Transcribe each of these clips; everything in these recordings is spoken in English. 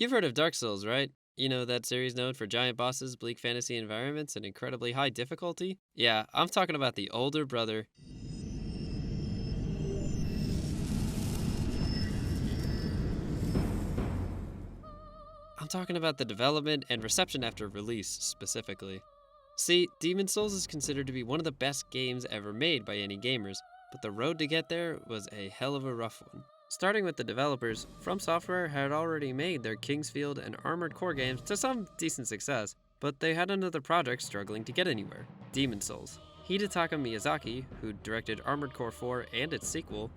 You've heard of Dark Souls, right? You know that series known for giant bosses, bleak fantasy environments, and incredibly high difficulty? Yeah, I'm talking about the older brother. I'm talking about the development and reception after release, specifically. See, Demon Souls is considered to be one of the best games ever made by any gamers, but the road to get there was a hell of a rough one. Starting with the developers, From Software had already made their Kingsfield and Armored Core games to some decent success, but they had another project struggling to get anywhere, Demon Souls. Hidetaka Miyazaki, who directed Armored Core 4 and its sequel,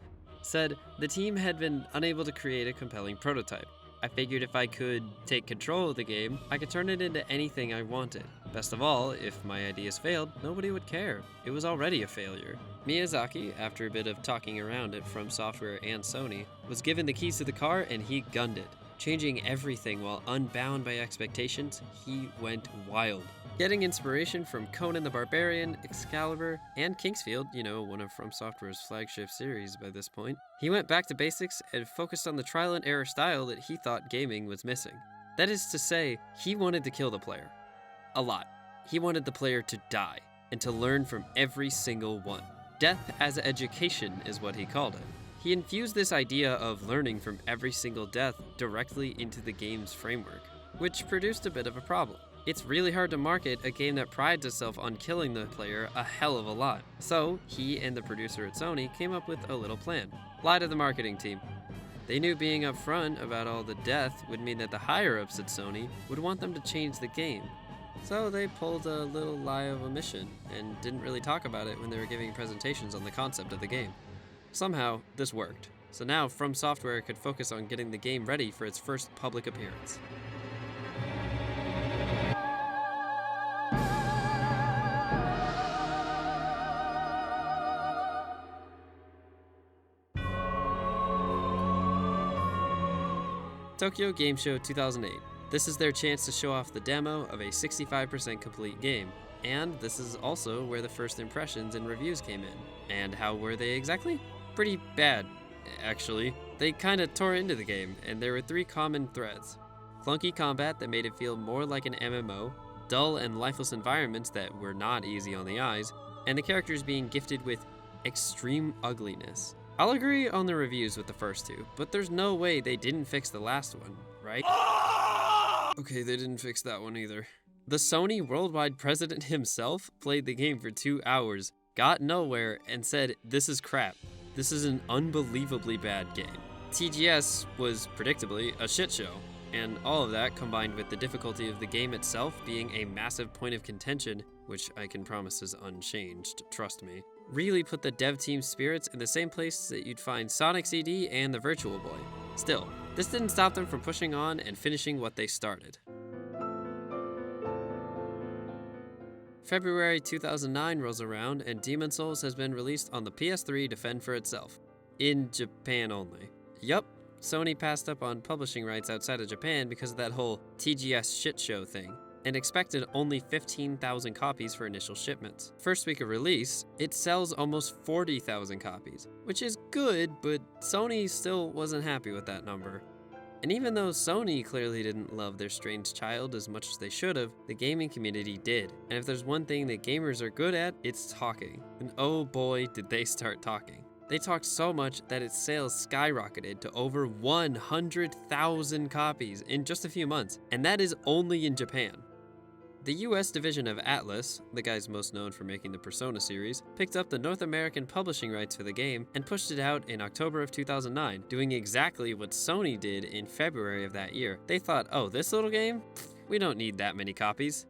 said the team had been unable to create a compelling prototype. I figured if I could take control of the game, I could turn it into anything I wanted. Best of all, if my ideas failed, nobody would care. It was already a failure. Miyazaki, after a bit of talking around it from Software and Sony, was given the keys to the car and he gunned it. Changing everything while unbound by expectations, he went wild. Getting inspiration from Conan the Barbarian, Excalibur, and Kingsfield, one of From Software's flagship series by this point, he went back to basics and focused on the trial and error style that he thought gaming was missing. That is to say, he wanted to kill the player. A lot. He wanted the player to die, and to learn from every single one. Death as education is what he called it. He infused this idea of learning from every single death directly into the game's framework, which produced a bit of a problem. It's really hard to market a game that prides itself on killing the player a hell of a lot. So, he and the producer at Sony came up with a little plan. Lie to the marketing team. They knew being upfront about all the death would mean that the higher-ups at Sony would want them to change the game. So they pulled a little lie of omission and didn't really talk about it when they were giving presentations on the concept of the game. Somehow, this worked. So now From Software could focus on getting the game ready for its first public appearance. Tokyo Game Show 2008. This is their chance to show off the demo of a 65% complete game. And this is also where the first impressions and reviews came in. And how were they exactly? Pretty bad, actually. They kinda tore into the game, and there were three common threads. Clunky combat that made it feel more like an MMO, dull and lifeless environments that were not easy on the eyes, and the characters being gifted with extreme ugliness. I'll agree on the reviews with the first two, but there's no way they didn't fix the last one, right? Okay, they didn't fix that one either. The Sony worldwide president himself played the game for 2 hours, got nowhere, and said, "This is crap. This is an unbelievably bad game." TGS was predictably a shit show, and all of that combined with the difficulty of the game itself being a massive point of contention, which I can promise is unchanged, trust me, really put the dev team's spirits in the same place that you'd find Sonic CD and the Virtual Boy. Still, this didn't stop them from pushing on and finishing what they started. February 2009 rolls around and Demon Souls has been released on the PS3 to fend for itself. In Japan only. Yup, Sony passed up on publishing rights outside of Japan because of that whole TGS shit show thing, and expected only 15,000 copies for initial shipments. First week of release, it sells almost 40,000 copies, which is good, but Sony still wasn't happy with that number. And even though Sony clearly didn't love their strange child as much as they should have, the gaming community did. And if there's one thing that gamers are good at, it's talking. And oh boy, did they start talking. They talked so much that its sales skyrocketed to over 100,000 copies in just a few months, and that is only in Japan. The US division of Atlus, the guys most known for making the Persona series, picked up the North American publishing rights for the game and pushed it out in October of 2009, doing exactly what Sony did in February of that year. They thought, oh, this little game? We don't need that many copies.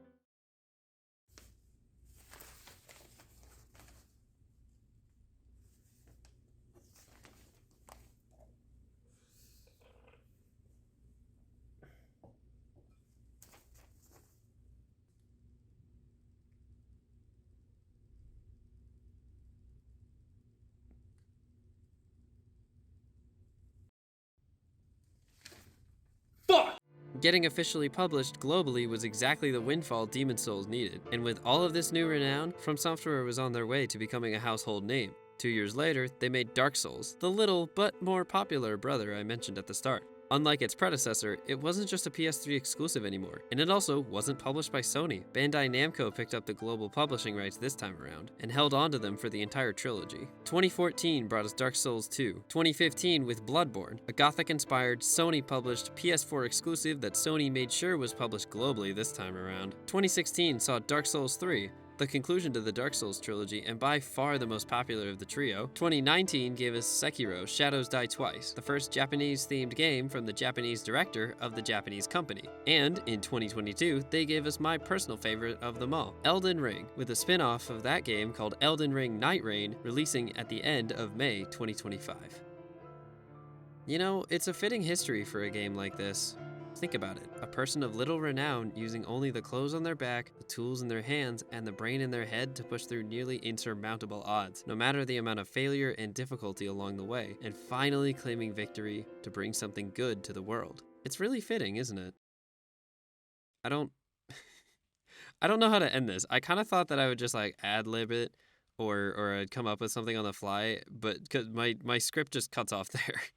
Getting officially published globally was exactly the windfall Demon Souls needed, and with all of this new renown, From Software was on their way to becoming a household name. 2 years later, they made Dark Souls, the little but more popular brother I mentioned at the start. Unlike its predecessor, it wasn't just a PS3 exclusive anymore, and it also wasn't published by Sony. Bandai Namco picked up the global publishing rights this time around, and held on to them for the entire trilogy. 2014 brought us Dark Souls 2, 2015 with Bloodborne, a Gothic-inspired, Sony-published PS4 exclusive that Sony made sure was published globally this time around. 2016 saw Dark Souls 3, the conclusion to the Dark Souls trilogy, and by far the most popular of the trio. 2019 gave us Sekiro: Shadows Die Twice, the first Japanese-themed game from the Japanese director of the Japanese company. And in 2022, they gave us my personal favorite of them all, Elden Ring, with a spin-off of that game called Elden Ring Night Reign, releasing at the end of May 2025. You know, it's a fitting history for a game like this. Think about it. A person of little renown using only the clothes on their back, the tools in their hands, and the brain in their head to push through nearly insurmountable odds, no matter the amount of failure and difficulty along the way, and finally claiming victory to bring something good to the world. It's really fitting, isn't it? I don't I don't know how to end this. I kind of thought that I would just like ad-lib it or I'd come up with something on the fly, but cuz my script just cuts off there.